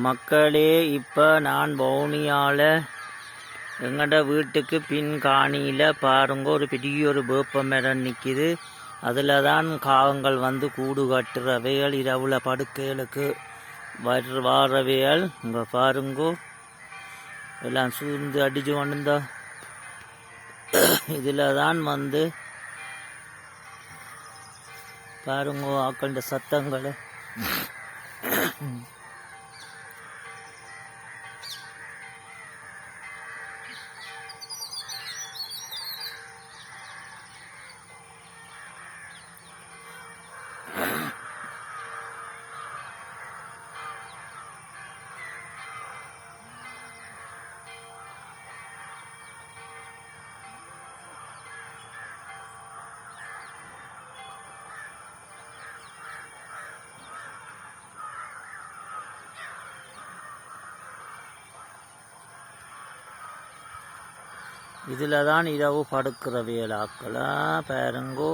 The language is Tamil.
மக்களே, இப்போ நான் வவுனியாவில் எங்கள்ட வீட்டுக்கு பின் காணியில் பாருங்க, ஒரு பெரிய ஒரு வேப்ப மரம் நிற்கிது. அதில் தான் காவங்கள் வந்து கூடு கட்டுறவைகள், இரவுல படுக்கைகளுக்கு வாரவைகள். இங்கே பாருங்கோ, எல்லாம் சூழ்ந்து அடிச்சு கொண்டிருந்தா. இதில் தான் வந்து பாருங்கோ ஆக்கண்ட சத்தங்களை. இதில் தான் இரவு படுக்கிற வேலாக்கலாம் பாருங்கோ.